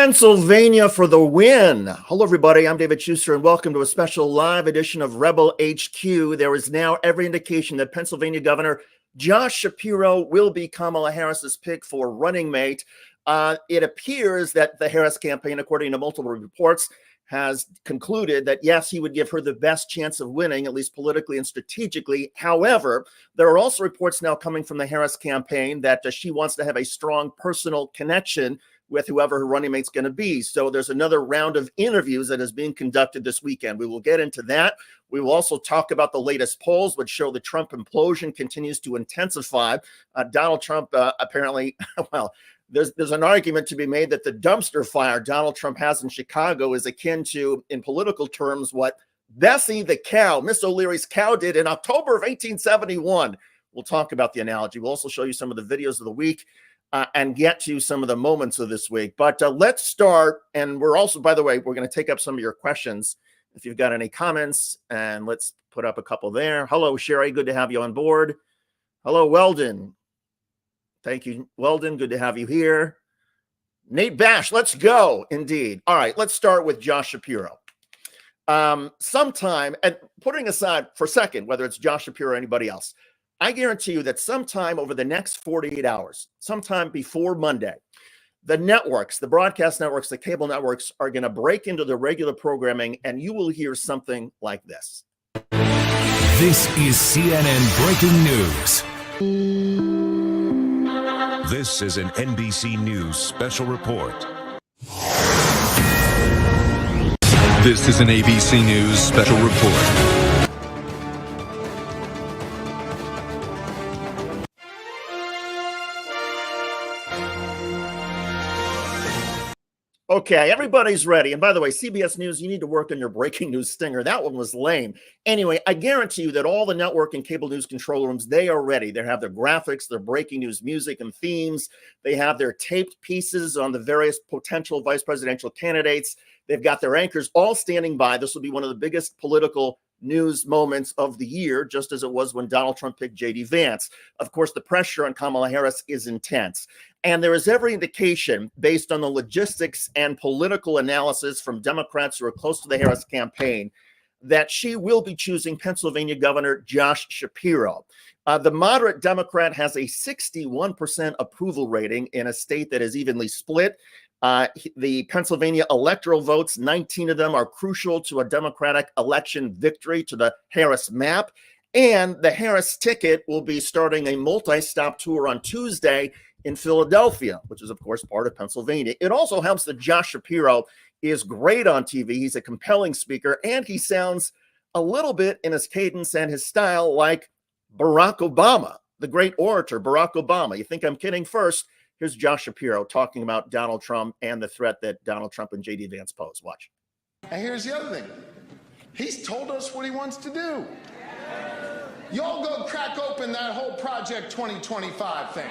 Pennsylvania for the win. Hello, everybody. I'm David Schuster, and welcome to a special live edition of Rebel HQ. There is now every indication that Pennsylvania Governor Josh Shapiro will be Kamala Harris's pick for running mate. It appears that the Harris campaign, according to multiple reports, has concluded that, yes, he would give her the best chance of winning, at least politically and strategically. However, there are also reports now coming from the Harris campaign that she wants to have a strong personal connection with whoever her running mate's going to be. So there's another round of interviews that is being conducted this weekend. We will get into that. We will also talk about the latest polls, which show the Trump implosion continues to intensify. Donald Trump apparently, well, there's an argument to be made that the dumpster fire Donald Trump has in Chicago is akin to, in political terms, what Bessie the cow, Miss O'Leary's cow, did in October of 1871. We'll talk about the analogy. We'll also show you some of the videos of the week and get to some of the moments of this week. But let's start. And we're also, by the way, we're going to take up some of your questions if you've got any comments. And let's put up a couple there. Hello, Sherry. Good to have you on board. Hello, Weldon. Thank you, Weldon. Good to have you here. Nate Bash, let's go. Indeed. All right, let's start with Josh Shapiro. Sometime, and putting aside for a second whether it's Josh Shapiro or anybody else, I guarantee you that sometime over the next 48 hours, sometime before Monday, the networks, the broadcast networks, the cable networks are going to break into the regular programming, and you will hear something like this. This is CNN Breaking News. This is an NBC News special report. This is an ABC News special report. Okay, everybody's ready. And by the way, CBS News, you need to work on your breaking news stinger. That one was lame. Anyway, I guarantee you that all the network and cable news control rooms, they are ready. They have their graphics, their breaking news music and themes. They have their taped pieces on the various potential vice presidential candidates. They've got their anchors all standing by. This will be one of the biggest political news moments of the year, just as it was when Donald Trump picked J.D. Vance. Of course, the pressure on Kamala Harris is intense. And there is every indication, based on the logistics and political analysis from Democrats who are close to the Harris campaign, that she will be choosing Pennsylvania Governor Josh Shapiro. The moderate Democrat has a 61% approval rating in a state that is evenly split. The Pennsylvania electoral votes, 19 of them are crucial to a Democratic election victory to the Harris map. And the Harris ticket will be starting a multi-stop tour on Tuesday in Philadelphia, which is, of course, part of Pennsylvania. It also helps that Josh Shapiro is great on TV. He's a compelling speaker, and he sounds a little bit in his cadence and his style like Barack Obama, the great orator Barack Obama. You think I'm kidding? First, here's Josh Shapiro talking about Donald Trump and the threat that Donald Trump and J.D. Vance pose. Watch. And here's the other thing. He's told us what he wants to do. Y'all go crack open that whole Project 2025 thing.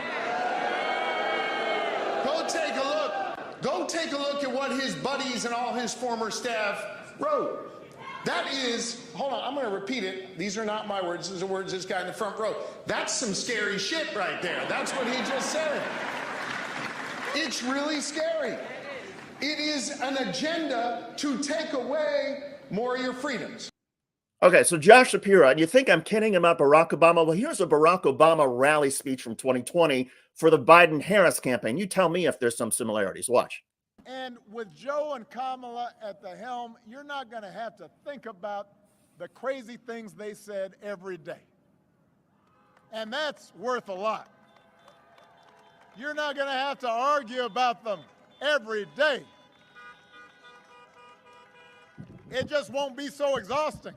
Go take a look. Go take a look at what his buddies and all his former staff wrote. That is, hold on, I'm going to repeat it. These are not my words. These are words of this guy in the front row. That's some scary shit right there. That's what he just said. It's really scary. It is an agenda to take away more of your freedoms. Okay, so Josh Shapiro, and you think I'm kidding about Barack Obama? Well, here's a Barack Obama rally speech from 2020 for the Biden-Harris campaign. You tell me if there's some similarities. Watch. And with Joe and Kamala at the helm, you're not going to have to think about the crazy things they said every day. And that's worth a lot. You're not going to have to argue about them every day. It just won't be so exhausting.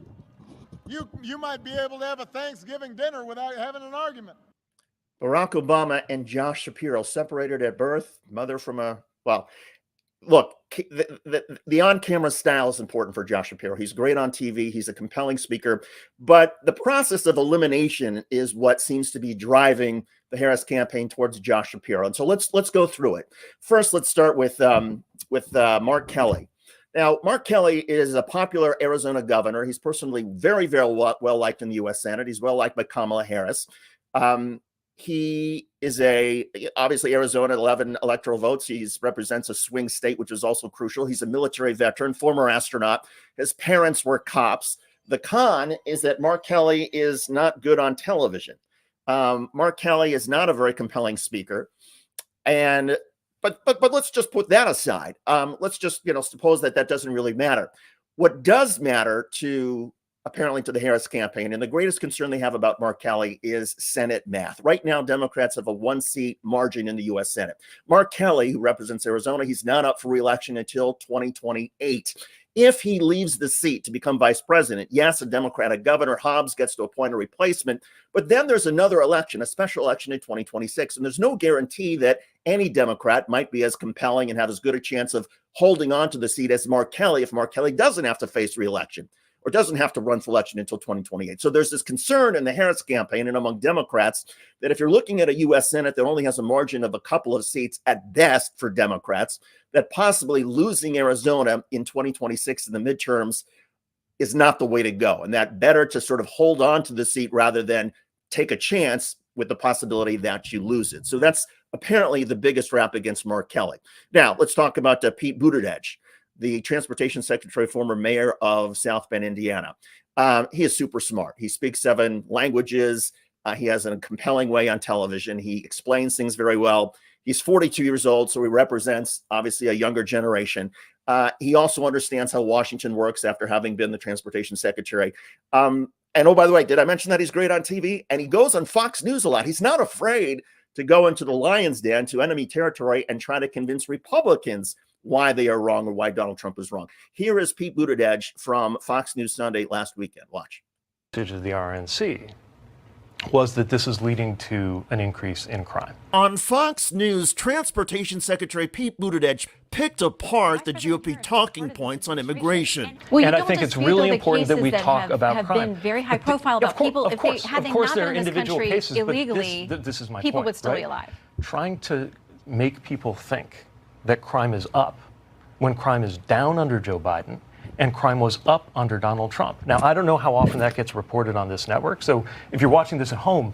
You might be able to have a Thanksgiving dinner without having an argument. Barack Obama and Josh Shapiro separated at birth, mother from a, well, look, the on-camera style is important for Josh Shapiro. He's great on TV. He's a compelling speaker. But the process of elimination is what seems to be driving the Harris campaign towards Josh Shapiro. And so let's go through it. First, let's start with Mark Kelly. Now, Mark Kelly is a popular Arizona governor. He's personally very, very well liked in the U.S. Senate. He's well liked by Kamala Harris. He is obviously Arizona, 11 electoral votes. He represents a swing state, which is also crucial. He's a military veteran, former astronaut. His parents were cops. The con is that Mark Kelly is not good on television. Mark Kelly is not a very compelling speaker. But let's just put that aside. Let's just, suppose that doesn't really matter. What does matter apparently to the Harris campaign, and the greatest concern they have about Mark Kelly, is Senate math. Right now, Democrats have a 1-seat margin in the U.S. Senate. Mark Kelly, who represents Arizona, he's not up for re-election until 2028. If he leaves the seat to become vice president, yes, a Democratic governor, Hobbs, gets to appoint a replacement, but then there's another election, a special election in 2026, and there's no guarantee that any Democrat might be as compelling and have as good a chance of holding on to the seat as Mark Kelly if Mark Kelly doesn't have to face re-election or doesn't have to run for election until 2028. So there's this concern in the Harris campaign and among Democrats that if you're looking at a U.S. Senate that only has a margin of a couple of seats at best for Democrats, that possibly losing Arizona in 2026 in the midterms is not the way to go. And that better to sort of hold on to the seat rather than take a chance with the possibility that you lose it. So that's apparently the biggest rap against Mark Kelly. Now, let's talk about Pete Buttigieg, the transportation secretary, former mayor of South Bend, Indiana. He is super smart. He speaks 7 languages. He has a compelling way on television. He explains things very well. He's 42 years old, so he represents, obviously, a younger generation. He also understands how Washington works after having been the transportation secretary. And oh, by the way, did I mention that he's great on TV? And he goes on Fox News a lot. He's not afraid to go into the lion's den, to enemy territory, and try to convince Republicans why they are wrong or why Donald Trump is wrong. Here is Pete Buttigieg from Fox News Sunday last weekend. Watch. Of the RNC was that this is leading to an increase in crime. On Fox News, Transportation Secretary Pete Buttigieg picked apart the GOP talking points on immigration. Well, and I think it's really important that we talk about crime. Have been very high profile about people. If they had not been in this country cases, illegally, this is my people point, would still right? be alive. Trying to make people think that crime is up when crime is down under Joe Biden and crime was up under Donald Trump. Now, I don't know how often that gets reported on this network. So if you're watching this at home,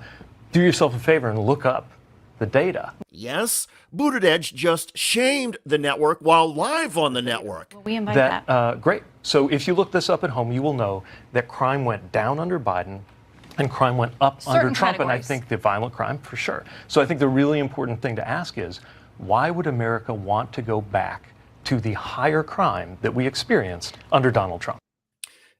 do yourself a favor and look up the data. Yes, Buttigieg just shamed the network while live on the network. Well, we invite that. Great. So if you look this up at home, you will know that crime went down under Biden and crime went up under Trump. And I think the violent crime, for sure. So I think the really important thing to ask is, why would America want to go back to the higher crime that we experienced under Donald Trump?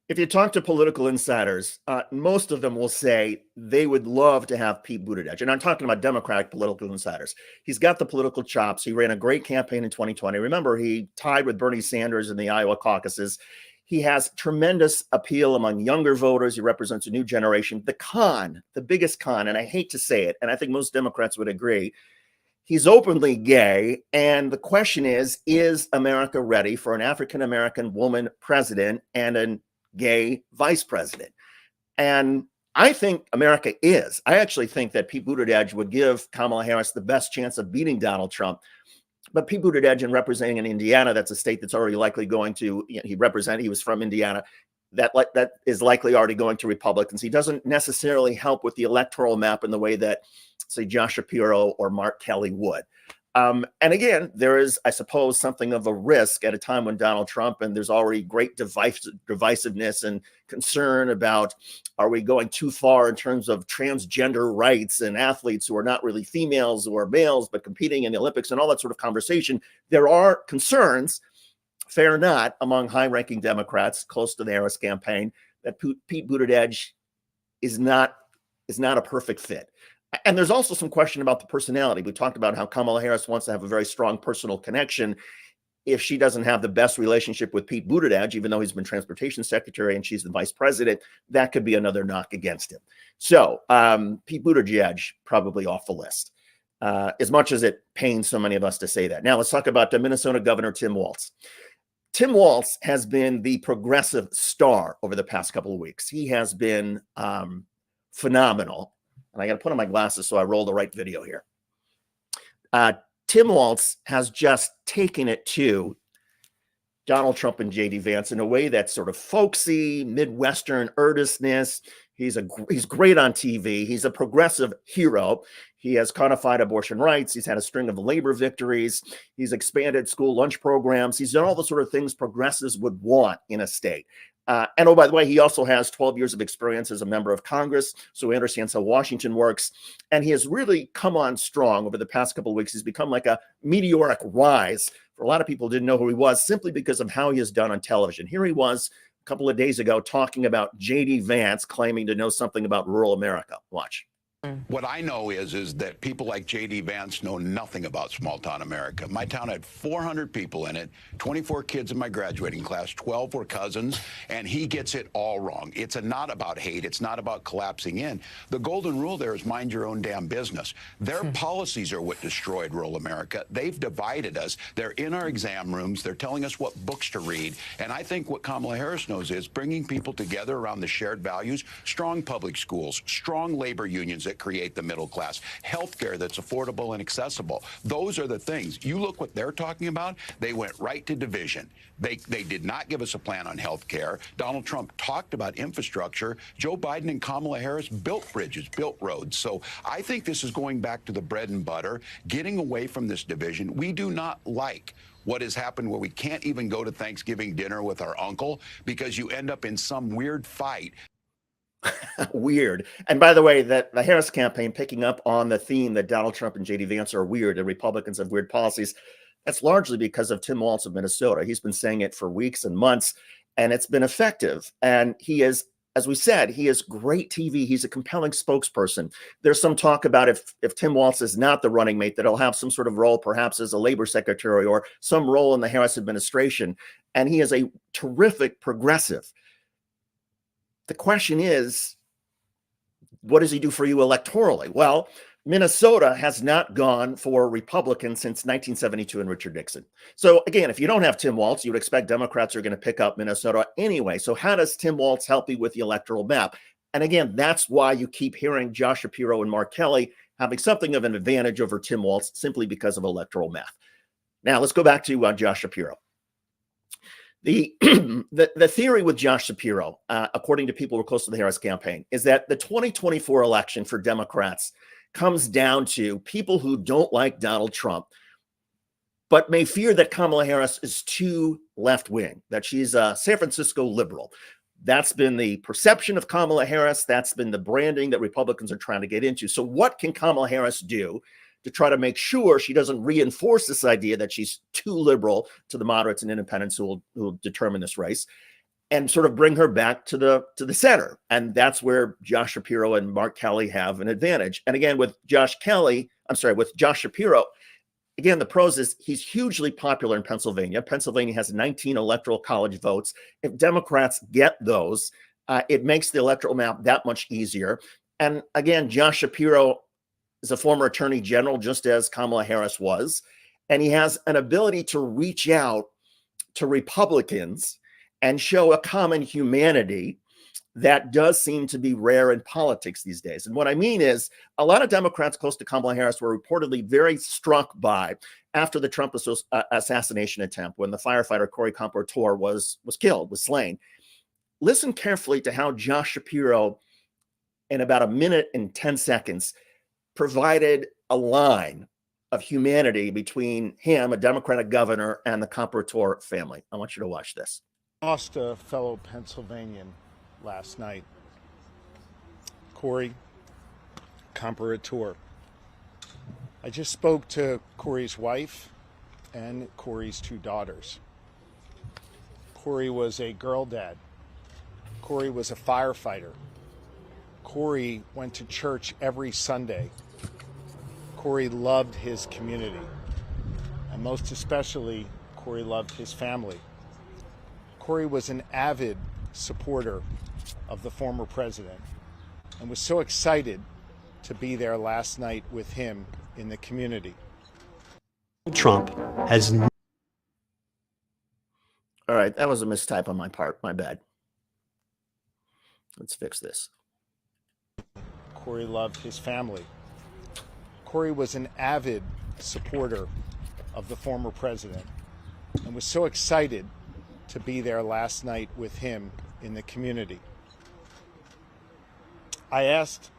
If you talk to political insiders, most of them will say they would love to have Pete Buttigieg. And I'm talking about Democratic political insiders. He's got the political chops. He ran a great campaign in 2020. Remember, he tied with Bernie Sanders in the Iowa caucuses. He has tremendous appeal among younger voters. He represents a new generation. The biggest con, and I hate to say it, and I think most Democrats would agree, he's openly gay, and the question is America ready for an African-American woman president and a gay vice president? And I think America is. I actually think that Pete Buttigieg would give Kamala Harris the best chance of beating Donald Trump. But Pete Buttigieg, in representing in Indiana, that's a state that's already likely going to, he was from Indiana, that is likely already going to Republicans. He doesn't necessarily help with the electoral map in the way that, say, Josh Shapiro or Mark Kelly would. And again, there is, I suppose, something of a risk at a time when Donald Trump, and there's already great divisiveness and concern about, are we going too far in terms of transgender rights and athletes who are not really females or males, but competing in the Olympics and all that sort of conversation. There are concerns, fair or not, among high-ranking Democrats close to the Harris campaign that Pete Buttigieg is not a perfect fit. And there's also some question about the personality. We talked about how Kamala Harris wants to have a very strong personal connection. If she doesn't have the best relationship with Pete Buttigieg, even though he's been transportation secretary and she's the vice president, that could be another knock against him. So Pete Buttigieg probably off the list, as much as it pains so many of us to say that. Now let's talk about the Minnesota Governor Tim Waltz. Tim Waltz has been the progressive star over the past couple of weeks. He has been phenomenal. And I got to put on my glasses so I roll the right video here. Tim Waltz has just taken it to Donald Trump and J.D. Vance in a way that's sort of folksy, Midwestern earnestness. He's great on TV. He's a progressive hero. He has codified abortion rights. He's had a string of labor victories. He's expanded school lunch programs. He's done all the sort of things progressives would want in a state. And oh, by the way, he also has 12 years of experience as a member of Congress, so he understands how Washington works. And he has really come on strong over the past couple of weeks. He's become like a meteoric rise. For a lot of people who didn't know who he was simply because of how he has done on television. Here he was a couple of days ago talking about J.D. Vance claiming to know something about rural America. Watch. What I know is that people like J.D. Vance know nothing about small-town America. My town had 400 people in it, 24 kids in my graduating class, 12 were cousins, and he gets it all wrong. It's not about hate. It's not about collapsing in. The golden rule there is mind your own damn business. Their policies are what destroyed rural America. They've divided us. They're in our exam rooms. They're telling us what books to read. And I think what Kamala Harris knows is bringing people together around the shared values, strong public schools, strong labor unions that create the middle class, health care that's affordable and accessible. Those are the things. You look what they're talking about, they went right to division. They did not give us a plan on health care. Donald Trump talked about infrastructure. Joe Biden and Kamala Harris built bridges, built roads. So I think this is going back to the bread and butter, getting away from this division. We do not like what has happened where we can't even go to Thanksgiving dinner with our uncle because you end up in some weird fight. Weird. And by the way, that the Harris campaign picking up on the theme that Donald Trump and J.D. Vance are weird and Republicans have weird policies, that's largely because of Tim Waltz of Minnesota. He's been saying it for weeks and months, and it's been effective. And he is, as we said, he is great TV. He's a compelling spokesperson. There's some talk about if Tim Waltz is not the running mate, that he'll have some sort of role, perhaps as a labor secretary or some role in the Harris administration. And he is a terrific progressive. The question is, what does he do for you electorally? Well, Minnesota has not gone for Republicans since 1972 and Richard Nixon. So again, if you don't have Tim Waltz, you would expect Democrats are going to pick up Minnesota anyway. So how does Tim Waltz help you with the electoral map? And again, that's why you keep hearing Josh Shapiro and Mark Kelly having something of an advantage over Tim Waltz simply because of electoral math. Now let's go back to Josh Shapiro. The theory with Josh Shapiro, according to people who are close to the Harris campaign, is that the 2024 election for Democrats comes down to people who don't like Donald Trump, but may fear that Kamala Harris is too left-wing, that she's a San Francisco liberal. That's been the perception of Kamala Harris. That's been the branding that Republicans are trying to get into. So what can Kamala Harris do to try to make sure she doesn't reinforce this idea that she's too liberal to the moderates and independents who will determine this race, and sort of bring her back to the center? And that's where Josh Shapiro and Mark Kelly have an advantage. And again, with Josh Shapiro, again, the pros is he's hugely popular in Pennsylvania. Pennsylvania has 19 electoral college votes. If Democrats get those, it makes the electoral map that much easier. And again, Josh Shapiro is a former attorney general, just as Kamala Harris was. And he has an ability to reach out to Republicans and show a common humanity that does seem to be rare in politics these days. And what I mean is a lot of Democrats close to Kamala Harris were reportedly very struck by after the Trump assassination attempt, when the firefighter Corey Comportor was killed, was slain. Listen carefully to how Josh Shapiro, in about a minute and 10 seconds, provided a line of humanity between him, a Democratic governor, and the Comportor family. I want you to watch this. I lost a fellow Pennsylvanian last night, Corey Comportor. I just spoke to Corey's wife and Corey's two daughters. Corey was a girl dad. Corey was a firefighter. Corey went to church every Sunday. Corey loved his community, and most especially, Corey loved his family. Corey was an avid supporter of the former president and was so excited to be there last night with him in the community. Trump has... All right, that was a mistype on my part. My bad. Let's fix this. Corey loved his family. Corey was an avid supporter of the former president and was so excited to be there last night with him in the community. I asked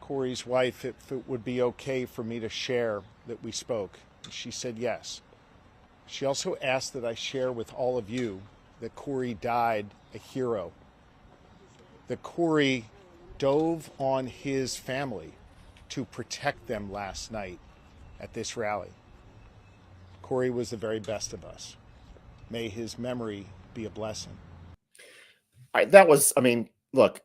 Corey's wife if it would be okay for me to share that we spoke. She said yes. She also asked that I share with all of you that Corey died a hero, that Corey dove on his family to protect them last night at this rally. Corey was the very best of us. May his memory be a blessing. That was, I mean, look,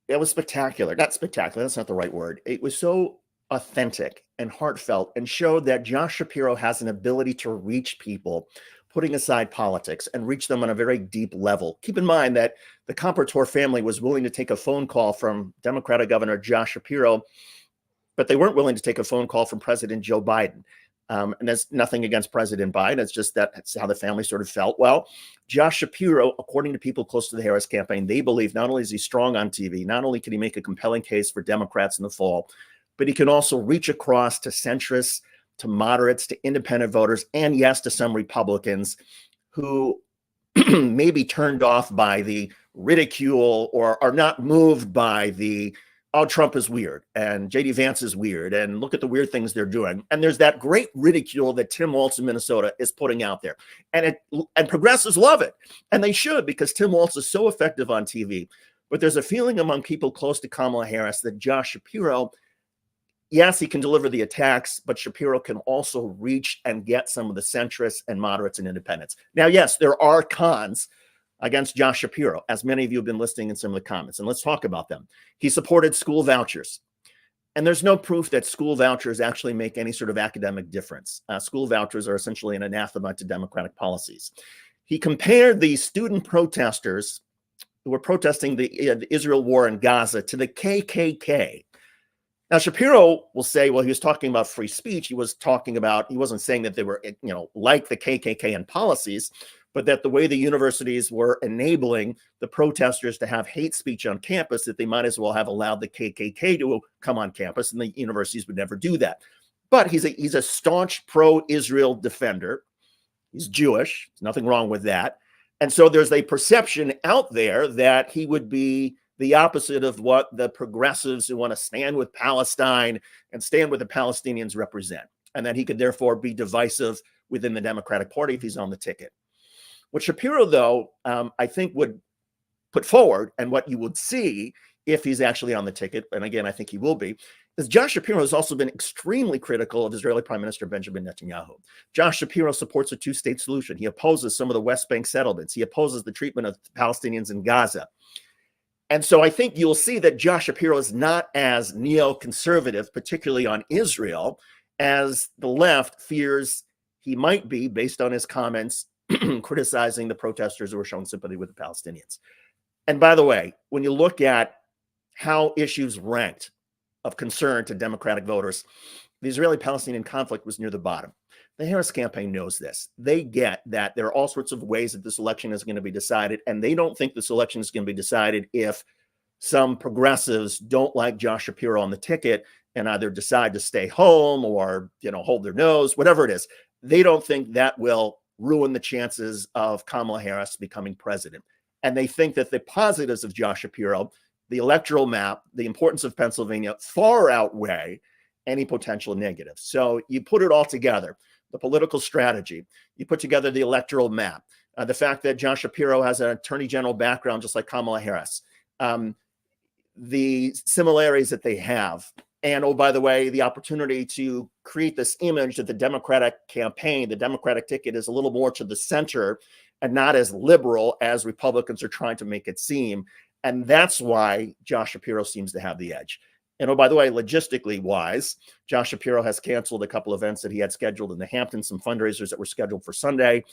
it was spectacular. Not spectacular, that's not the right word. It was so authentic and heartfelt and showed that Josh Shapiro has an ability to reach people, putting aside politics, and reach them on a very deep level. Keep in mind that the Comprador family was willing to take a phone call from Democratic Governor Josh Shapiro, but they weren't willing to take a phone call from President Joe Biden. And there's nothing against President Biden. It's just that's how the family sort of felt. Well, Josh Shapiro, according to people close to the Harris campaign, they believe not only is he strong on TV, not only can he make a compelling case for Democrats in the fall, but he can also reach across to centrists, to moderates, to independent voters, and yes, to some Republicans who may be turned off by the ridicule or are not moved by the, oh, Trump is weird and JD Vance is weird and look at the weird things they're doing. And there's that great ridicule that Tim Waltz in Minnesota is putting out there. And progressives love it. And they should, because Tim Waltz is so effective on TV. But there's a feeling among people close to Kamala Harris that Josh Shapiro, yes, he can deliver the attacks, but Shapiro can also reach and get some of the centrists and moderates and independents. Now, yes, there are cons against Josh Shapiro, as many of you have been listing in some of the comments, and let's talk about them. He supported school vouchers, and there's no proof that school vouchers actually make any sort of academic difference. School vouchers are essentially an anathema to Democratic policies. He compared the student protesters who were protesting the Israel war in Gaza to the KKK. Now, Shapiro will say, well, he was talking about free speech. He wasn't saying that they were, like the KKK in policies, but that the way the universities were enabling the protesters to have hate speech on campus, that they might as well have allowed the KKK to come on campus, and the universities would never do that. But he's a staunch pro-Israel defender. He's Jewish. There's nothing wrong with that. And so there's a perception out there that he would be the opposite of what the progressives who want to stand with Palestine and stand with the Palestinians represent, and that he could therefore be divisive within the Democratic Party if he's on the ticket. What Shapiro, though, I think would put forward, and what you would see if he's actually on the ticket, and again, I think he will be, is Josh Shapiro has also been extremely critical of Israeli Prime Minister Benjamin Netanyahu. Josh Shapiro supports a two-state solution. He opposes some of the West Bank settlements. He opposes the treatment of Palestinians in Gaza. And so I think you'll see that Josh Shapiro is not as neoconservative, particularly on Israel, as the left fears he might be based on his comments criticizing the protesters who are showing sympathy with the Palestinians. And by the way, when you look at how issues ranked of concern to Democratic voters, the Israeli-Palestinian conflict was near the bottom. The Harris campaign knows this. They get that there are all sorts of ways that this election is going to be decided, and they don't think this election is going to be decided if some progressives don't like Josh Shapiro on the ticket and either decide to stay home or, hold their nose, whatever it is. They don't think that will ruin the chances of Kamala Harris becoming president. And they think that the positives of Josh Shapiro, the electoral map, the importance of Pennsylvania, far outweigh any potential negatives. So you put it all together, the political strategy, you put together the electoral map, the fact that Josh Shapiro has an attorney general background just like Kamala Harris, the similarities that they have, and, oh, by the way, the opportunity to create this image that the Democratic campaign, the Democratic ticket, is a little more to the center and not as liberal as Republicans are trying to make it seem. And that's why Josh Shapiro seems to have the edge. And, oh, by the way, logistically wise, Josh Shapiro has canceled a couple events that he had scheduled in the Hamptons, some fundraisers that were scheduled for Sunday.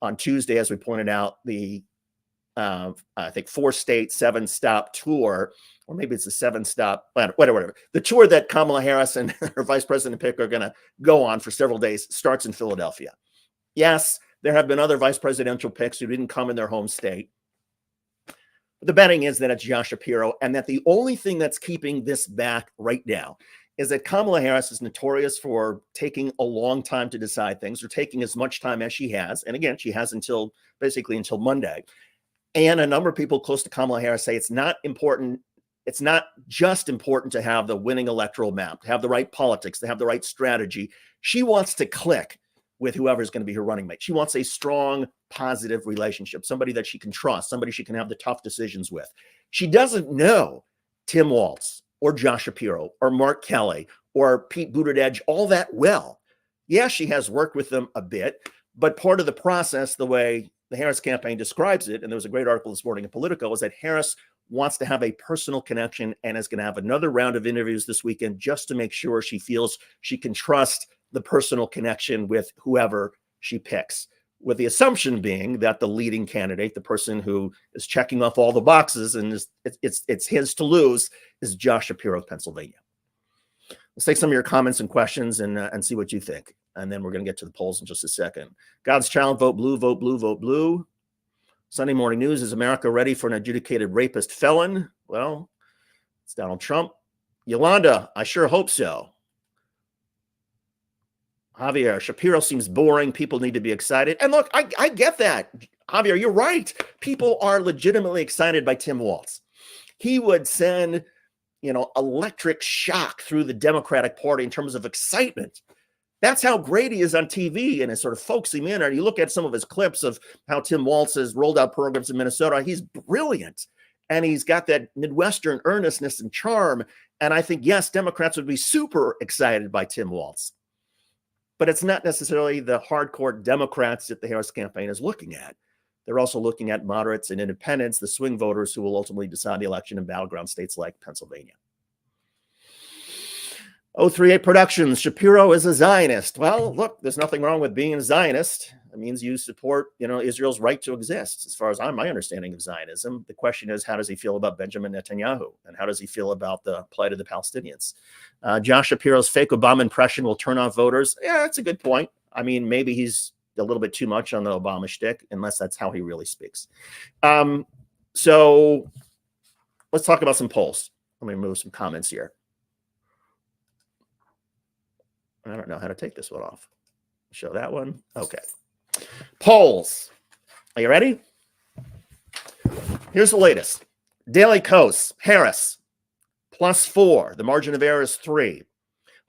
On Tuesday, as we pointed out, the I think 4-state, 7-stop tour, or maybe it's a 7-stop, whatever. The tour that Kamala Harris and her vice president pick are going to go on for several days starts in Philadelphia. Yes, there have been other vice presidential picks who didn't come in their home state. But the betting is that it's Josh Shapiro, and that the only thing that's keeping this back right now is that Kamala Harris is notorious for taking a long time to decide things, or taking as much time as she has. And again, she has basically until Monday. And a number of people close to Kamala Harris say it's not important It's not just important to have the winning electoral map, to have the right politics, to have the right strategy. She wants to click with whoever's going to be her running mate. She wants a strong, positive relationship, somebody that she can trust, somebody she can have the tough decisions with. She doesn't know Tim Waltz or Josh Shapiro or Mark Kelly or Pete Buttigieg all that well. Yeah, she has worked with them a bit, but part of the process, the way the Harris campaign describes it, and there was a great article this morning in Politico, is that Harris wants to have a personal connection and is going to have another round of interviews this weekend just to make sure she feels she can trust the personal connection with whoever she picks, with the assumption being that the leading candidate, the person who is checking off all the boxes and it's his to lose, is Josh Shapiro of Pennsylvania. Let's take some of your comments and questions and see what you think. And then we're going to get to the polls in just a second. God's child, vote blue, vote blue, vote blue. Sunday Morning News, is America ready for an adjudicated rapist felon? Well, it's Donald Trump. Yolanda, I sure hope so. Javier, Shapiro seems boring. People need to be excited. And look, I get that. Javier, you're right. People are legitimately excited by Tim Waltz. He would send, electric shock through the Democratic Party in terms of excitement. That's how great he is on TV, and it sort of folks him in. And you look at some of his clips of how Tim Waltz has rolled out programs in Minnesota. He's brilliant. And he's got that Midwestern earnestness and charm. And I think, yes, Democrats would be super excited by Tim Waltz. But it's not necessarily the hardcore Democrats that the Harris campaign is looking at. They're also looking at moderates and independents, the swing voters who will ultimately decide the election in battleground states like Pennsylvania. 038 Productions, Shapiro is a Zionist. Well, look, there's nothing wrong with being a Zionist. It means you support, Israel's right to exist, as far as my understanding of Zionism. The question is, how does he feel about Benjamin Netanyahu? And how does he feel about the plight of the Palestinians? Josh Shapiro's fake Obama impression will turn off voters. Yeah, that's a good point. I mean, maybe he's a little bit too much on the Obama shtick, unless that's how he really speaks. So let's talk about some polls. Let me move some comments here. I don't know how to take this one off. Show that one. Okay. Polls. Are you ready? Here's the latest. Daily Kos, Harris, +4. The margin of error is 3.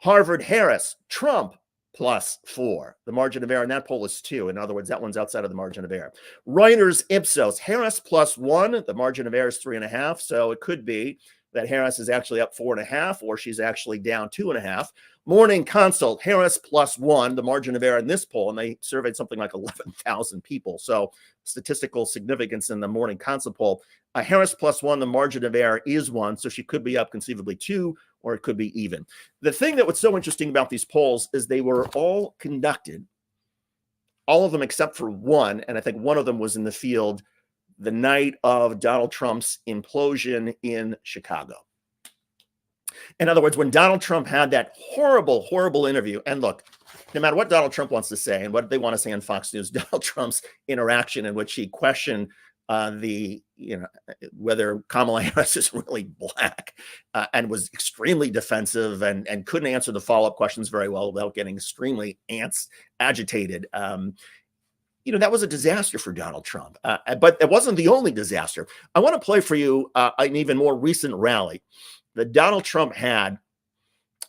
Harvard, Harris, Trump, +4. The margin of error in that poll is 2. In other words, that one's outside of the margin of error. Reuters, Ipsos, Harris +1. The margin of error is 3.5. So it could be that Harris is actually up 4.5, or she's actually down 2.5. Morning Consult, Harris +1, the margin of error in this poll, and they surveyed something like 11,000 people. So statistical significance in the Morning Consult poll. Harris +1, the margin of error is 1, so she could be up conceivably 2, or it could be even. The thing that was so interesting about these polls is they were all conducted, all of them except for one, and I think one of them was in the field the night of Donald Trump's implosion in Chicago. In other words, when Donald Trump had that horrible, horrible interview, and look, no matter what Donald Trump wants to say and what they want to say on Fox News, Donald Trump's interaction in which he questioned whether Kamala Harris is really black and was extremely defensive and couldn't answer the follow-up questions very well without getting extremely agitated. That was a disaster for Donald Trump. But it wasn't the only disaster. I want to play for you an even more recent rally that Donald Trump had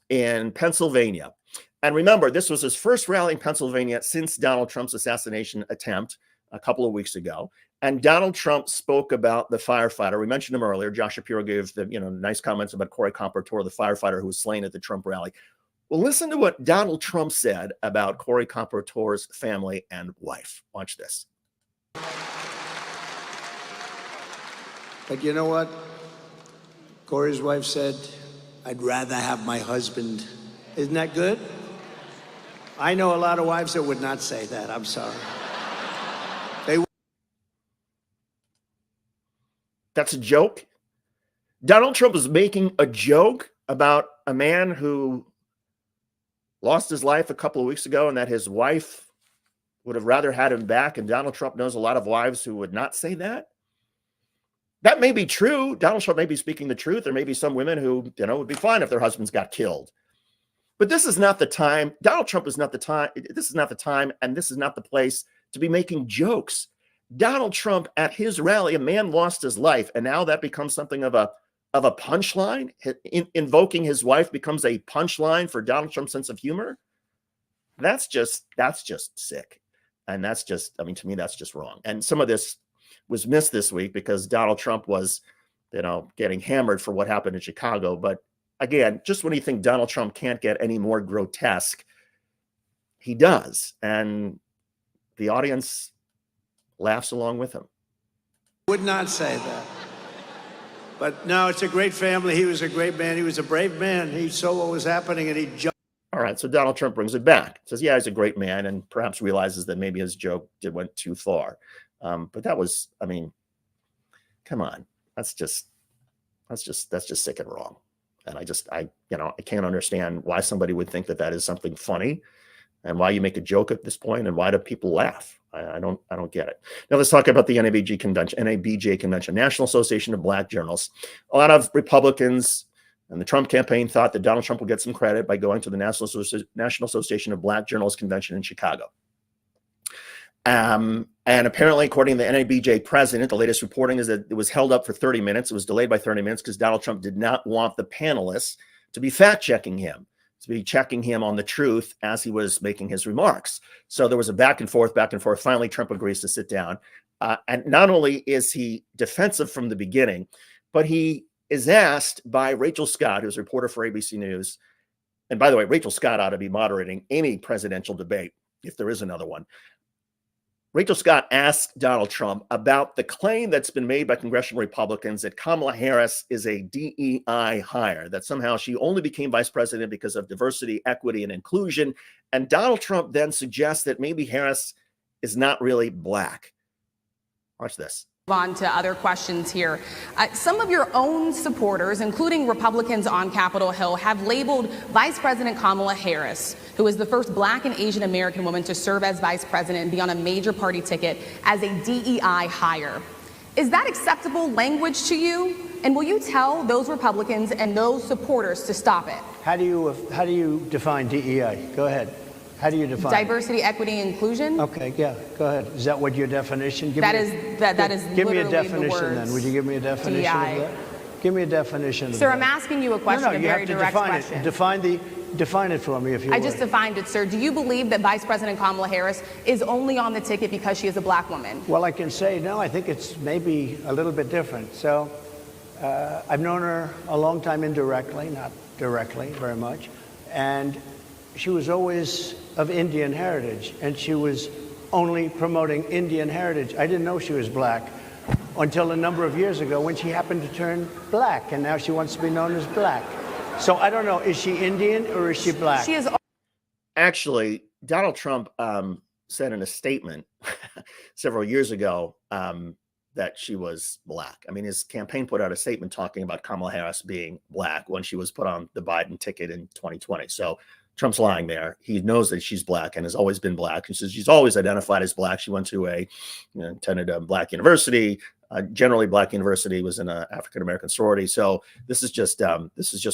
in Pennsylvania. And remember, this was his first rally in Pennsylvania since Donald Trump's assassination attempt a couple of weeks ago. And Donald Trump spoke about the firefighter. We mentioned him earlier. Josh Shapiro gave the nice comments about Corey Compertor, the firefighter who was slain at the Trump rally. Well, listen to what Donald Trump said about Corey Compertor's family and wife. Watch this. But you know what? Corey's wife said, I'd rather have my husband. Isn't that good? I know a lot of wives that would not say that. I'm sorry. That's a joke. Donald Trump is making a joke about a man who lost his life a couple of weeks ago and that his wife would have rather had him back. And Donald Trump knows a lot of wives who would not say that. That may be true. Donald Trump may be speaking the truth. There may be some women who, would be fine if their husbands got killed. But this is not the time. Donald Trump is not the time. This is not the time, and this is not the place to be making jokes. Donald Trump, at his rally, a man lost his life, and now that becomes something of a of a punchline. Invoking his wife becomes a punchline for Donald Trump's sense of humor. That's just sick. And that's just, I mean, to me, that's just wrong. And some of this was missed this week because Donald Trump was, getting hammered for what happened in Chicago. But again, just when you think Donald Trump can't get any more grotesque, he does. And the audience laughs along with him. Would not say that. But no, it's a great family. He was a great man. He was a brave man. He saw what was happening and he jumped. All right, so Donald Trump brings it back. Says, yeah, he's a great man, and perhaps realizes that maybe his joke went too far. But that was, I mean, come on. That's just sick and wrong. And I can't understand why somebody would think that is something funny, and why you make a joke at this point, and why do people laugh? I don't get it. Now let's talk about the NABJ convention, National Association of Black Journalists. A lot of Republicans and the Trump campaign thought that Donald Trump would get some credit by going to the National Association of Black Journalists convention in Chicago. And apparently, according to the NABJ president, the latest reporting is that it was held up for 30 minutes. It was delayed by 30 minutes because Donald Trump did not want the panelists to be fact-checking him, to be checking him on the truth as he was making his remarks. So there was a back and forth. Finally, Trump agrees to sit down. And not only is he defensive from the beginning, but he is asked by Rachel Scott, who's a reporter for ABC News. And by the way, Rachel Scott ought to be moderating any presidential debate if there is another one. Rachel Scott asked Donald Trump about the claim that's been made by congressional Republicans that Kamala Harris is a DEI hire, that somehow she only became vice president because of diversity, equity, and inclusion. And Donald Trump then suggests that maybe Harris is not really black. Watch this. On to other questions here. Some of your own supporters, including Republicans on Capitol Hill, have labeled Vice President Kamala Harris, who is the first Black and Asian American woman to serve as vice president and be on a major party ticket, as a DEI hire. Is that acceptable language to you? And will you tell those Republicans and those supporters to stop it? How do you define DEI? Go ahead. How do you define diversity, equity, and inclusion? Okay, yeah, go ahead. Is that what your definition? That is give me a definition then. Would you give me a definition DEI. of that? Give me a definition. Sir, of I'm that. asking you a question, a very direct question. Define it for me, if you would. I just defined it, sir. Do you believe that Vice President Kamala Harris is only on the ticket because she is a black woman? Well, I can say no. I think it's maybe a little bit different. So I've known her a long time indirectly, not directly very much, and she was always of Indian heritage, and she was only promoting Indian heritage. I didn't know she was black until a number of years ago when she happened to turn black, and now she wants to be known as black. So I don't know, is she Indian or is she black? She is. Actually, Donald Trump said in a statement several years ago that she was black. I mean, his campaign put out a statement talking about Kamala Harris being black when she was put on the Biden ticket in 2020. So Trump's lying there. He knows that she's black and has always been black. He says she's always identified as black. She went to attended a black university. Generally, black university, was in an African-American sorority. So this is just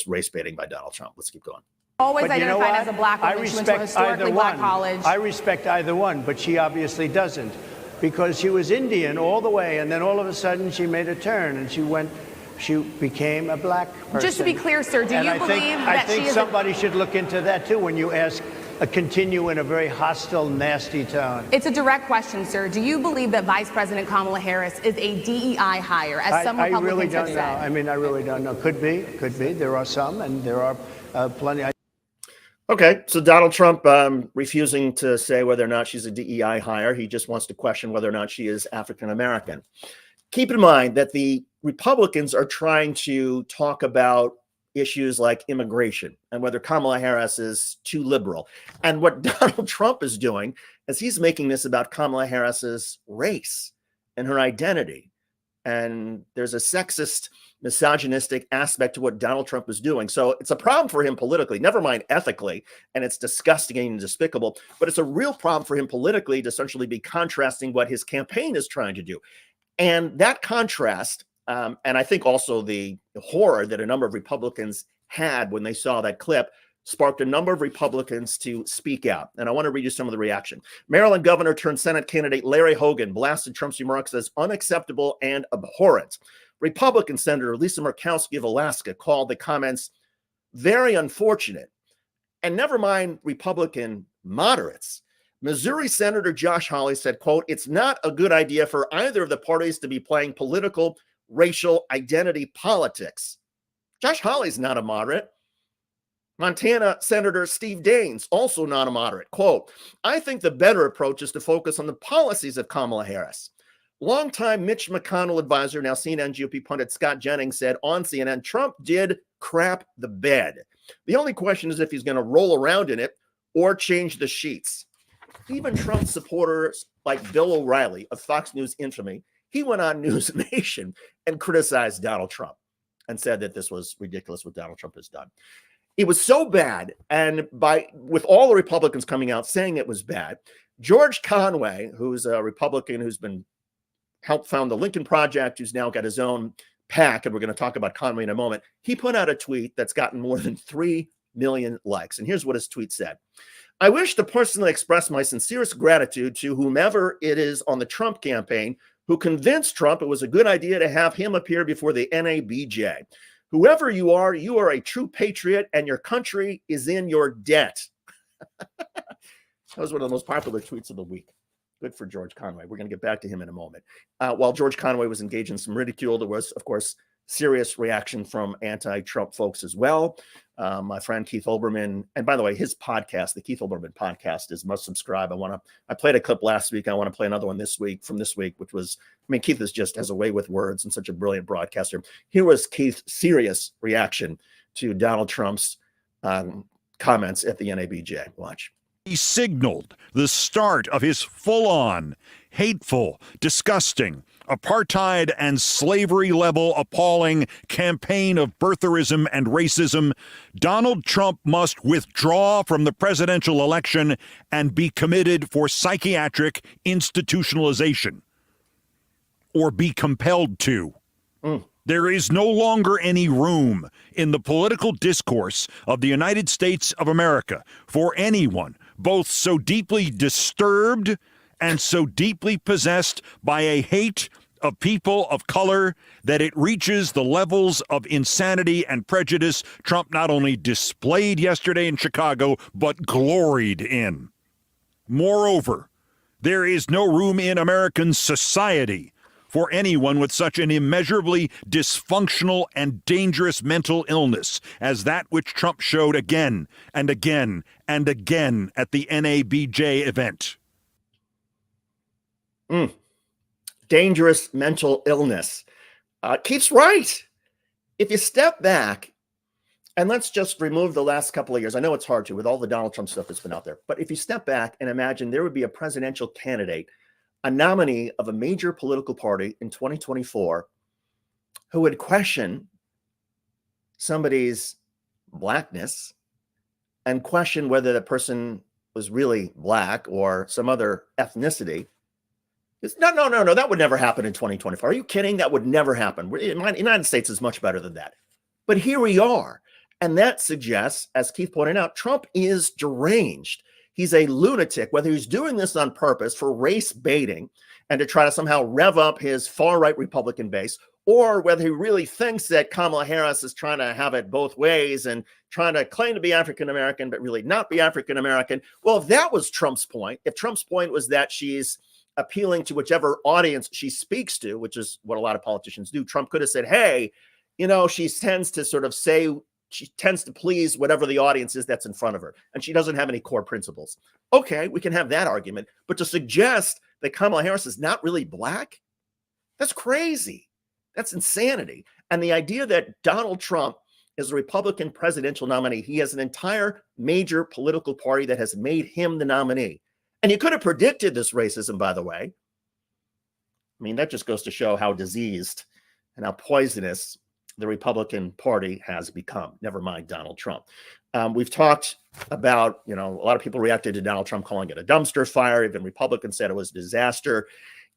race baiting by Donald Trump. Let's keep going. Always identified as a black woman. She went to a historically black college. I respect either one, but she obviously doesn't, because she was Indian all the way, and then all of a sudden she made a turn and she became a black person. Just to be clear, sir, do you believe that she is? I think somebody should look into that too when you continue in a very hostile, nasty tone. It's a direct question, sir. Do you believe that Vice President Kamala Harris is a DEI hire, as some Republicans really don't have know. said? I mean, I really don't know. Could be. There are some, and there are plenty. Okay, so Donald Trump refusing to say whether or not she's a DEI hire. He just wants to question whether or not she is African American. Keep in mind that the Republicans are trying to talk about issues like immigration and whether Kamala Harris is too liberal. And what Donald Trump is doing is he's making this about Kamala Harris's race and her identity. And there's a sexist, misogynistic aspect to what Donald Trump is doing. So it's a problem for him politically, never mind ethically, and it's disgusting and despicable, but it's a real problem for him politically to essentially be contrasting what his campaign is trying to do. And that contrast, and I think also the horror that a number of Republicans had when they saw that clip, sparked a number of Republicans to speak out. And I want to read you some of the reaction. Maryland Governor turned Senate candidate Larry Hogan blasted Trump's remarks as unacceptable and abhorrent. Republican Senator Lisa Murkowski of Alaska called the comments very unfortunate. And never mind Republican moderates. Missouri Senator Josh Hawley said, quote, "It's not a good idea for either of the parties to be playing political, racial identity politics." Josh Hawley's not a moderate. Montana Senator Steve Daines, also not a moderate, quote, "I think the better approach is to focus on the policies of Kamala Harris." Longtime Mitch McConnell advisor, now CNN GOP pundit Scott Jennings said on CNN, Trump did crap the bed. The only question is if he's going to roll around in it or change the sheets. Even Trump supporters like Bill O'Reilly of Fox News infamy, he went on News Nation and criticized Donald Trump and said that this was ridiculous what Donald Trump has done. It was so bad, and with all the Republicans coming out saying it was bad, George Conway, who's a Republican who's been helped found the Lincoln Project, who's now got his own PAC, and we're going to talk about Conway in a moment, he put out a tweet that's gotten more than 3 million likes. And here's what his tweet said. "I wish to personally express my sincerest gratitude to whomever it is on the Trump campaign who convinced Trump it was a good idea to have him appear before the NABJ. Whoever you are a true patriot, and your country is in your debt." That was one of the most popular tweets of the week. Good for George Conway. We're going to get back to him in a moment. While George Conway was engaged in some ridicule, there was, of course, serious reaction from anti-Trump folks as well. My friend Keith Olbermann, and by the way, his podcast, the Keith Olbermann podcast, is must subscribe. I played a clip last week. I want to play another one this week, which was, Keith has a way with words and such a brilliant broadcaster. Here was Keith's serious reaction to Donald Trump's comments at the NABJ. Watch. He signaled the start of his full-on, hateful, disgusting, apartheid and slavery-level appalling campaign of birtherism and racism. Donald Trump must withdraw from the presidential election and be committed for psychiatric institutionalization, or be compelled to. There is no longer any room in the political discourse of the United States of America for anyone both so deeply disturbed and so deeply possessed by a hate of people of color that it reaches the levels of insanity and prejudice Trump not only displayed yesterday in Chicago, but gloried in. Moreover, there is no room in American society for anyone with such an immeasurably dysfunctional and dangerous mental illness as that which Trump showed again and again and again at the NABJ event. Dangerous mental illness. Keith's right. If you step back, and let's just remove the last couple of years. I know it's hard to with all the Donald Trump stuff that's been out there. But if you step back and imagine there would be a presidential candidate, a nominee of a major political party in 2024 who would question somebody's blackness and question whether the person was really black or some other ethnicity. No. That would never happen in 2024. Are you kidding? That would never happen. The United States is much better than that. But here we are. And that suggests, as Keith pointed out, Trump is deranged. He's a lunatic, whether he's doing this on purpose for race baiting and to try to somehow rev up his far-right Republican base, or whether he really thinks that Kamala Harris is trying to have it both ways and trying to claim to be African-American, but really not be African-American. Well, if that was Trump's point, if Trump's point was that she's appealing to whichever audience she speaks to, which is what a lot of politicians do, Trump could have said, hey, she tends to sort of say, she tends to please whatever the audience is that's in front of her, and she doesn't have any core principles. Okay, we can have that argument, but to suggest that Kamala Harris is not really black, that's crazy. That's insanity. And the idea that Donald Trump is a Republican presidential nominee, he has an entire major political party that has made him the nominee. And you could have predicted this racism, by the way. That just goes to show how diseased and how poisonous the Republican Party has become, never mind Donald Trump. We've talked about, a lot of people reacted to Donald Trump calling it a dumpster fire. Even Republicans said it was a disaster.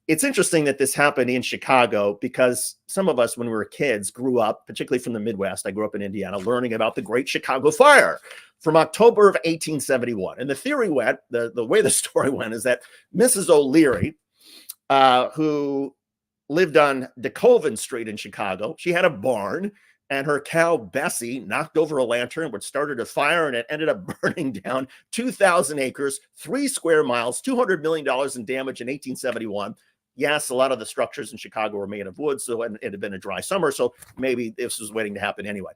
It's interesting that this happened in Chicago because some of us, when we were kids, grew up, particularly from the Midwest. I grew up in Indiana, learning about the Great Chicago Fire from October of 1871. And the theory went, the way the story went is that Mrs. O'Leary, who lived on DeKalvin Street in Chicago. She had a barn, and her cow, Bessie, knocked over a lantern, which started a fire, and it ended up burning down 2,000 acres, 3 square miles, $200 million in damage in 1871. Yes, a lot of the structures in Chicago were made of wood, so it had been a dry summer, so maybe this was waiting to happen anyway.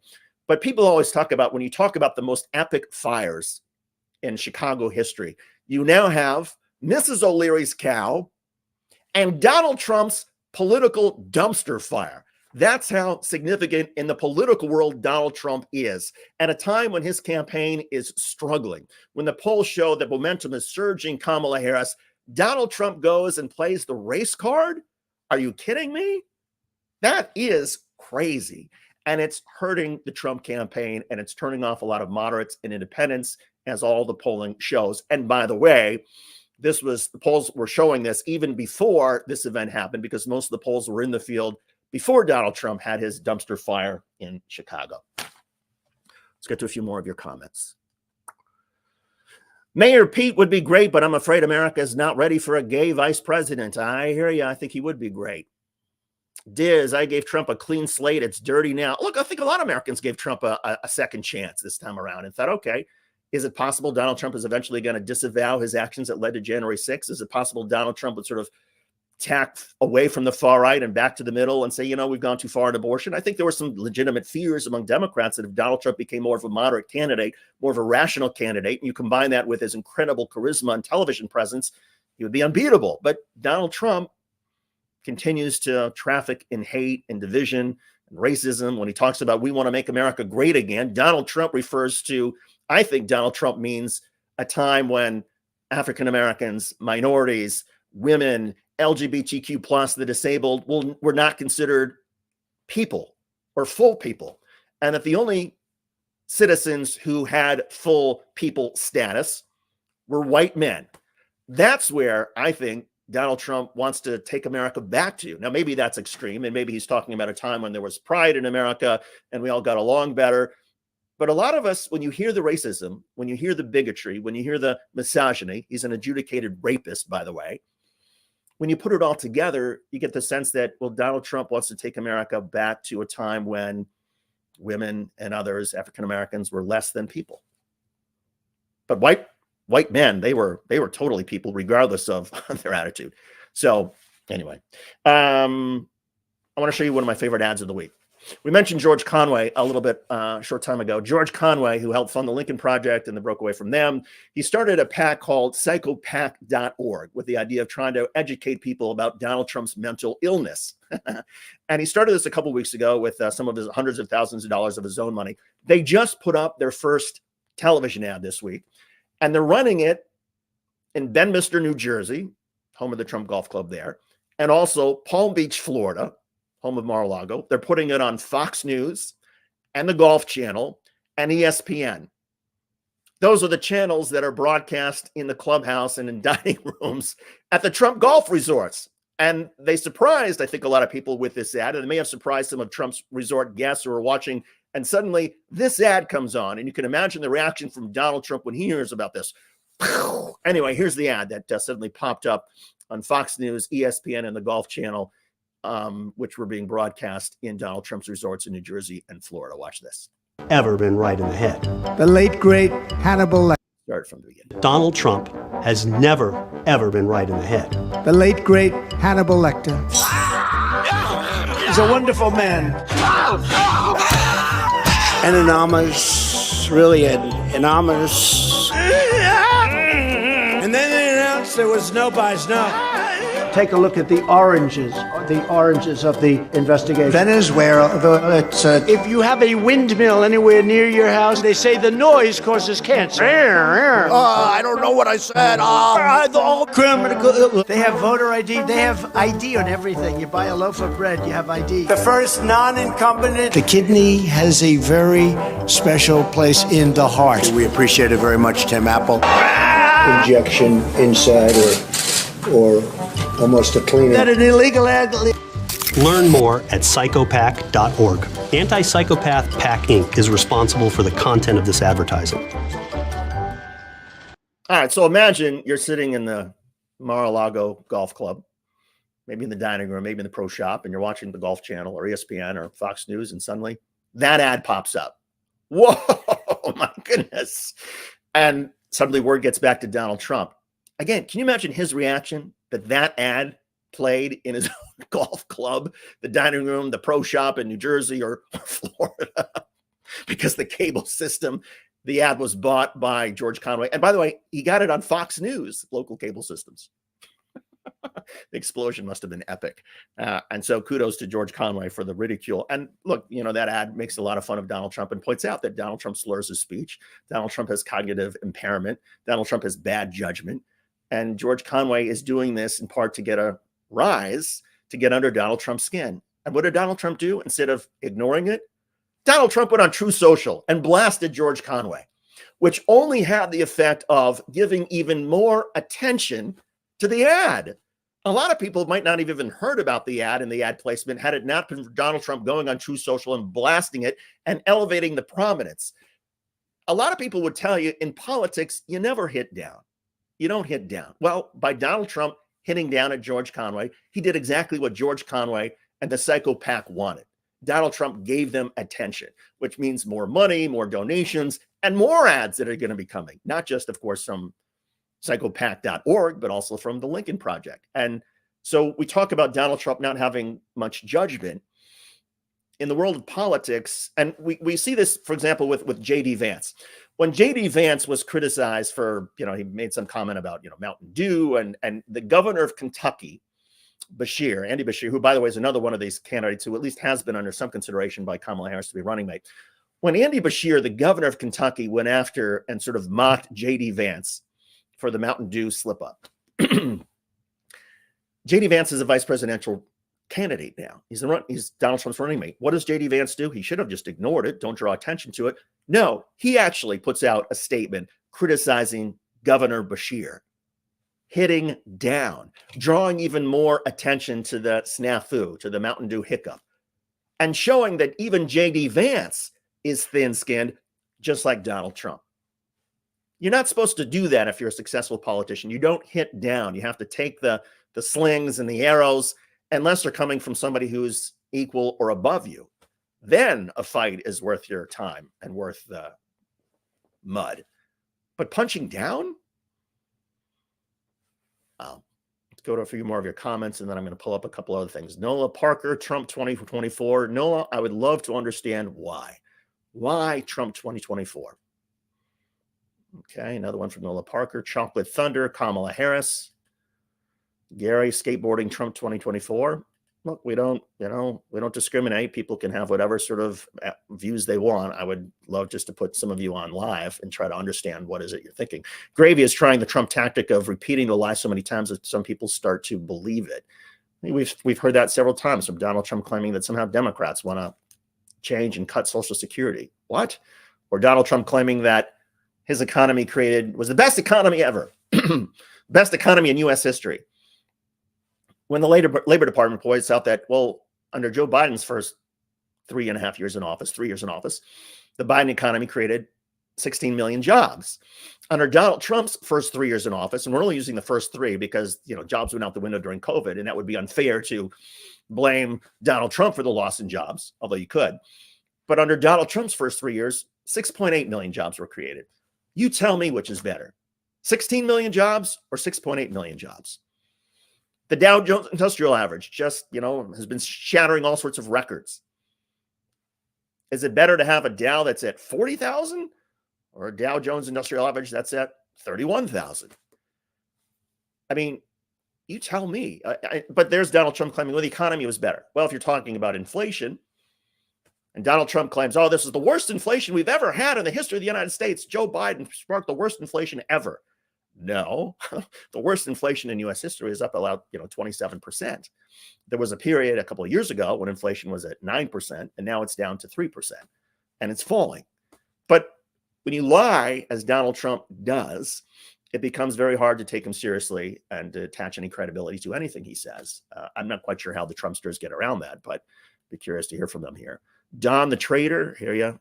But people always talk about, when you talk about the most epic fires in Chicago history, you now have Mrs. O'Leary's cow and Donald Trump's political dumpster fire. That's how significant in the political world Donald Trump is at a time when his campaign is struggling. When the polls show that momentum is surging Kamala Harris, Donald Trump goes and plays the race card? Are you kidding me? That is crazy. And it's hurting the Trump campaign, and it's turning off a lot of moderates and independents, as all the polling shows. And by the way, the polls were showing this even before this event happened, because most of the polls were in the field before Donald Trump had his dumpster fire in Chicago. Let's get to a few more of your comments. Mayor Pete would be great, but I'm afraid America is not ready for a gay vice president. I hear you. I think he would be great. Diz, I gave Trump a clean slate. It's dirty now. Look, I think a lot of Americans gave Trump a second chance this time around and thought, okay, is it possible Donald Trump is eventually going to disavow his actions that led to January 6th? Is it possible Donald Trump would sort of tack away from the far right and back to the middle and say, you know, we've gone too far in abortion? I think there were some legitimate fears among Democrats that if Donald Trump became more of a moderate candidate, more of a rational candidate, and you combine that with his incredible charisma and television presence, he would be unbeatable. But Donald Trump continues to traffic in hate and division and racism. When he talks about we want to make America great again, Donald Trump refers to, I think Donald Trump means a time when African Americans, minorities, women, LGBTQ plus, the disabled were not considered people or full people. And that the only citizens who had full people status were white men. That's where I think Donald Trump wants to take America back to. Now, maybe that's extreme, and maybe he's talking about a time when there was pride in America and we all got along better. But a lot of us, when you hear the racism, when you hear the bigotry, when you hear the misogyny, he's an adjudicated rapist, by the way. When you put it all together, you get the sense that, well, Donald Trump wants to take America back to a time when women and others, African Americans, were less than people. But white men, they were totally people, regardless of their attitude. So anyway, I want to show you one of my favorite ads of the week. We mentioned George Conway a little bit short time ago. George Conway, who helped fund the Lincoln Project and then broke away from them, he started a PAC called psychopac.org with the idea of trying to educate people about Donald Trump's mental illness. And he started this a couple weeks ago with some of his hundreds of thousands of dollars of his own money. They just put up their first television ad this week, and they're running it in Bedminster, New Jersey, home of the Trump Golf Club there, and also Palm Beach, Florida, home of Mar-a-Lago. They're putting it on Fox News and the Golf Channel and ESPN. Those are the channels that are broadcast in the clubhouse and in dining rooms at the Trump golf resorts. And they surprised, I think, a lot of people with this ad, and it may have surprised some of Trump's resort guests who are watching. And suddenly this ad comes on, and you can imagine the reaction from Donald Trump when he hears about this. Anyway, here's the ad that suddenly popped up on Fox News, ESPN, and the Golf Channel, which were being broadcast in Donald Trump's resorts in New Jersey and Florida. Watch this. Ever been right in the head. The late, great Hannibal Lecter. Start from the beginning. Donald Trump has never, ever been right in the head. The late, great Hannibal Lecter. He's a wonderful man. An enormous, really an enormous. And then they announced there was no buys, no. Take a look at the oranges of the investigation. Venezuela, if you have a windmill anywhere near your house, they say the noise causes cancer. I don't know what I said. They have voter ID. They have ID on everything. You buy a loaf of bread, you have ID. The first non-incumbent. The kidney has a very special place in the heart. We appreciate it very much, Tim Apple. Injection inside or almost a cleaner. That an illegal ad. Learn more at psychopac.org. Anti-Psychopath PAC Inc. is responsible for the content of this advertising. All right, so imagine you're sitting in the Mar-a-Lago Golf Club. maybe in the dining room, maybe in the pro shop, and you're watching the Golf Channel or ESPN or Fox News, and suddenly that ad pops up. Whoa, my goodness. And suddenly word gets back to Donald Trump. Again, can you imagine his reaction that ad played in his golf club, the dining room, the pro shop in New Jersey or Florida? Because the cable system, the ad was bought by George Conway. And by the way, he got it on Fox News, local cable systems. The explosion must have been epic. And so kudos to George Conway for the ridicule. And look, that ad makes a lot of fun of Donald Trump and points out that Donald Trump slurs his speech. Donald Trump has cognitive impairment. Donald Trump has bad judgment. And George Conway is doing this in part to get a rise, to get under Donald Trump's skin. And what did Donald Trump do? Instead of ignoring it, Donald Trump went on True Social and blasted George Conway, which only had the effect of giving even more attention to the ad. A lot of people might not have even heard about the ad and the ad placement had it not been for Donald Trump going on True Social and blasting it and elevating the prominence. A lot of people would tell you in politics, you never hit down. You don't hit down. Well, by Donald Trump hitting down at George Conway, he did exactly what George Conway and the Psycho PAC wanted. Donald Trump gave them attention, which means more money, more donations, and more ads that are going to be coming, not just, of course, from psychopac.org, but also from the Lincoln Project. And so we talk about Donald Trump not having much judgment in the world of politics. And we see this, for example, with J.D. Vance. When J.D. Vance was criticized for, he made some comment about, Mountain Dew and the governor of Kentucky, Andy Beshear, who, by the way, is another one of these candidates who at least has been under some consideration by Kamala Harris to be running mate. When Andy Beshear, the governor of Kentucky, went after and sort of mocked J.D. Vance for the Mountain Dew slip up. J.D. Vance is a vice presidential candidate now. He's Donald Trump's running mate. What does J.D. Vance do? He should have just ignored it. Don't draw attention to it. No, he actually puts out a statement criticizing Governor Beshear, hitting down, drawing even more attention to the snafu, to the Mountain Dew hiccup, and showing that even J.D. Vance is thin-skinned, just like Donald Trump. You're not supposed to do that if you're a successful politician. You don't hit down. You have to take the slings and the arrows, unless they're coming from somebody who's equal or above you. Then a fight is worth your time and worth the mud. But punching down? Let's go to a few more of your comments, and then I'm going to pull up a couple other things. Nola Parker, Trump 2024. Nola, I would love to understand why. Why Trump 2024? Okay, another one from Nola Parker. Chocolate Thunder, Kamala Harris. Gary, skateboarding Trump 2024. Look, we don't discriminate. People can have whatever sort of views they want. I would love just to put some of you on live and try to understand what is it you're thinking. Gravy is trying the Trump tactic of repeating the lie so many times that some people start to believe it. We've heard that several times from Donald Trump claiming that somehow Democrats want to change and cut Social Security. What? Or Donald Trump claiming that his economy was the best economy ever, best economy in U.S. history. When the Labor Department points out that, well, under Joe Biden's first 3.5 years in office, 3 years in office, the Biden economy created 16 million jobs. Under Donald Trump's first 3 years in office, and we're only using the first three because, jobs went out the window during COVID, and that would be unfair to blame Donald Trump for the loss in jobs, although you could. But under Donald Trump's first 3 years, 6.8 million jobs were created. You tell me which is better, 16 million jobs or 6.8 million jobs? The Dow Jones Industrial Average just, has been shattering all sorts of records. Is it better to have a Dow that's at 40,000 or a Dow Jones Industrial Average that's at 31,000? I mean, you tell me. But there's Donald Trump claiming, well, the economy was better. Well, if you're talking about inflation, and Donald Trump claims, oh, this is the worst inflation we've ever had in the history of the United States. Joe Biden sparked the worst inflation ever. No, the worst inflation in U.S. history is up about 27%. There was a period a couple of years ago when inflation was at 9%, and now it's down to 3%, and it's falling. But when you lie, as Donald Trump does, it becomes very hard to take him seriously and to attach any credibility to anything he says. I'm not quite sure how the Trumpsters get around that, but be curious to hear from them here. Don the Trader, hear you.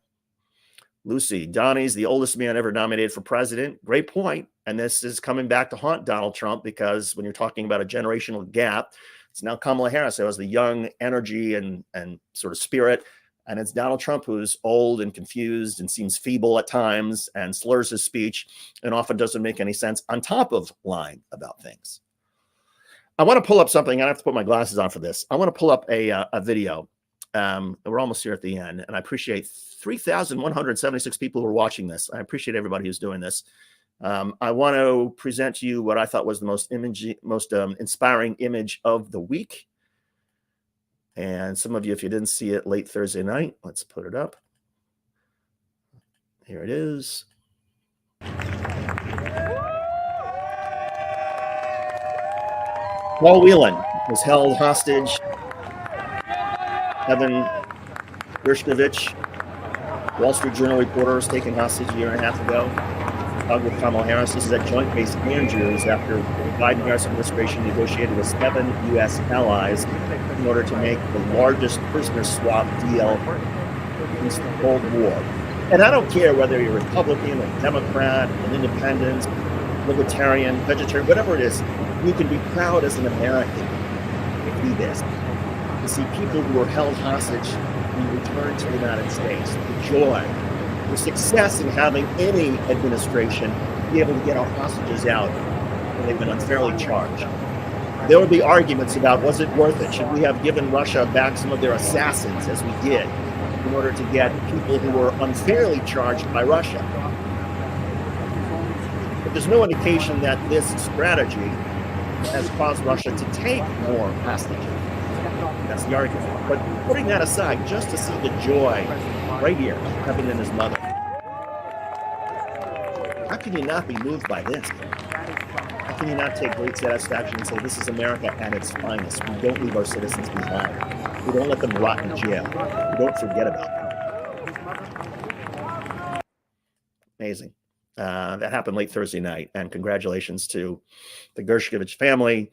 Lucy, Donnie's the oldest man ever nominated for president. Great point. And this is coming back to haunt Donald Trump because when you're talking about a generational gap, It's now Kamala Harris who has the young energy and sort of spirit. And it's Donald Trump who's old and confused and seems feeble at times and slurs his speech and often doesn't make any sense on top of lying about things. I want to pull up something. I have to put my glasses on for this. I want to pull up a video. We're almost here at the end, and I appreciate 3,176 people who are watching this. I appreciate everybody who's doing this. I want to present to you what I thought was the most inspiring image of the week. And some of you, if you didn't see it late Thursday night, let's put it up. Here it is. Paul Whelan was held hostage. Evan Gershkovich, Wall Street Journal reporter, was taken hostage a year and a half ago. With Kamala Harris. This is at Joint Base Andrews after the Biden-Harris administration negotiated with 7 U.S. allies in order to make the largest prisoner swap deal since the Cold War. And I don't care whether you're Republican, a Democrat, an independent, libertarian, vegetarian, whatever it is, you can be proud as an American to do this. To see people who were held hostage be returned to the United States, the joy, the success in having any administration be able to get our hostages out when they've been unfairly charged. There will be arguments about, was it worth it? Should we have given Russia back some of their assassins, as we did, in order to get people who were unfairly charged by Russia? But there's no indication that this strategy has caused Russia to take more hostages. That's the argument. But putting that aside, just to see the joy right here, Kevin and his mother. How can you not be moved by this? How can you not take great satisfaction and say, this is America at its finest? We don't leave our citizens behind. We don't let them rot in jail. We don't forget about them. Amazing. That happened late Thursday night. And congratulations to the Gershkovich family,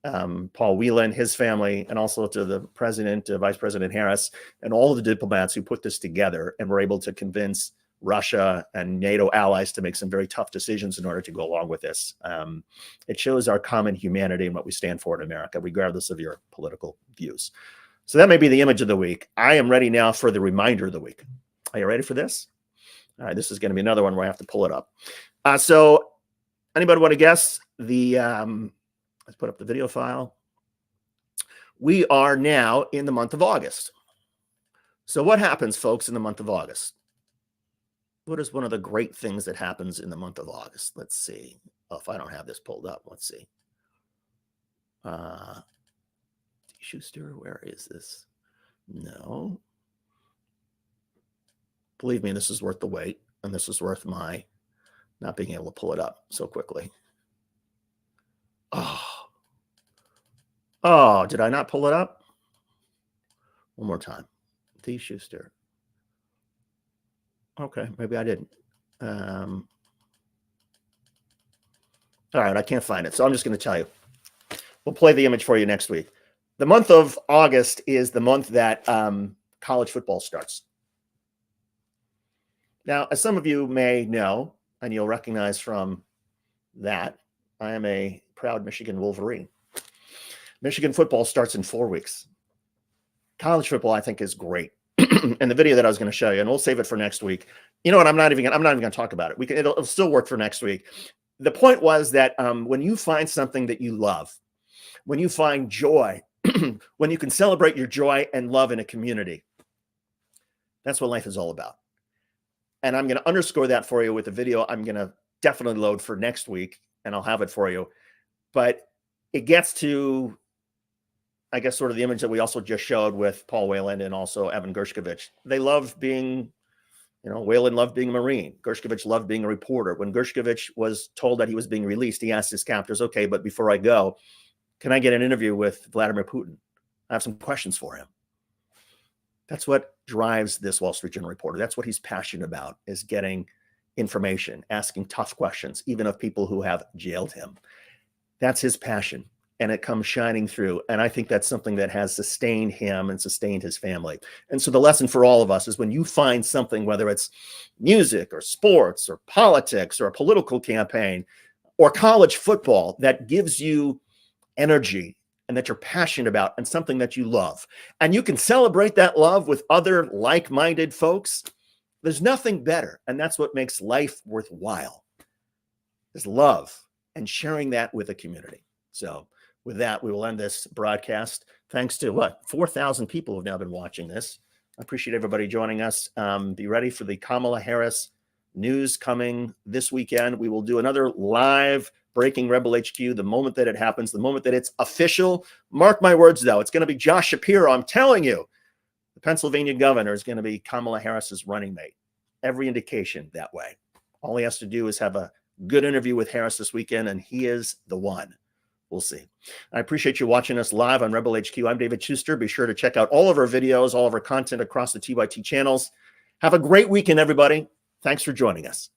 Paul Whelan, his family, and also to the president, Vice President Harris, and all of the diplomats who put this together and were able to convince Russia and NATO allies to make some very tough decisions in order to go along with this. It shows our common humanity and what we stand for in America, regardless of your political views. So that may be the image of the week. I am ready now for the reminder of the week. Are you ready for this? All right, this is going to be another one where I have to pull it up. So anybody want to guess the... let's put up the video file. We are now in the month of August. So what happens, folks, in the month of August? What is one of the great things that happens in the month of August? Let's see. Oh, if I don't have this pulled up, let's see. Schuster, where is this? No. Believe me, this is worth the wait, and this is worth my not being able to pull it up so quickly. Oh, did I not pull it up? One more time. D. Schuster. Okay, maybe I didn't. All right, I can't find it, so I'm just going to tell you. We'll play the image for you next week. The month of August is the month that college football starts. Now, as some of you may know, and you'll recognize from that, I am a proud Michigan Wolverine. Michigan football starts in 4 weeks. College football, I think, is great. And the video that I was going to show you, and we'll save it for next week. You know what? I'm not even going to talk about it. It'll still work for next week. The point was that when you find something that you love, when you find joy, when you can celebrate your joy and love in a community, that's what life is all about. And I'm going to underscore that for you with a video I'm going to definitely load for next week, and I'll have it for you. But it gets to, I guess, sort of the image that we also just showed with Paul Whelan and also Evan Gershkovich. They love being, Whelan loved being a Marine. Gershkovich loved being a reporter. When Gershkovich was told that he was being released, he asked his captors, okay, but before I go, can I get an interview with Vladimir Putin? I have some questions for him. That's what drives this Wall Street Journal reporter. That's what he's passionate about, is getting information, asking tough questions, even of people who have jailed him. That's his passion, and it comes shining through. And I think that's something that has sustained him and sustained his family. And so the lesson for all of us is when you find something, whether it's music or sports or politics or a political campaign or college football, that gives you energy and that you're passionate about and something that you love. And you can celebrate that love with other like-minded folks. There's nothing better. And that's what makes life worthwhile, is love and sharing that with a community. So with that, we will end this broadcast. Thanks to 4,000 people who have now been watching this. I appreciate everybody joining us. Be ready for the Kamala Harris news coming this weekend. We will do another live Breaking Rebel HQ the moment that it happens, the moment that it's official. Mark my words, though, it's going to be Josh Shapiro. I'm telling you, the Pennsylvania governor is going to be Kamala Harris's running mate. Every indication that way. All he has to do is have a good interview with Harris this weekend, and he is the one. We'll see. I appreciate you watching us live on Rebel HQ. I'm David Schuster. Be sure to check out all of our videos, all of our content across the TYT channels. Have a great weekend, everybody. Thanks for joining us.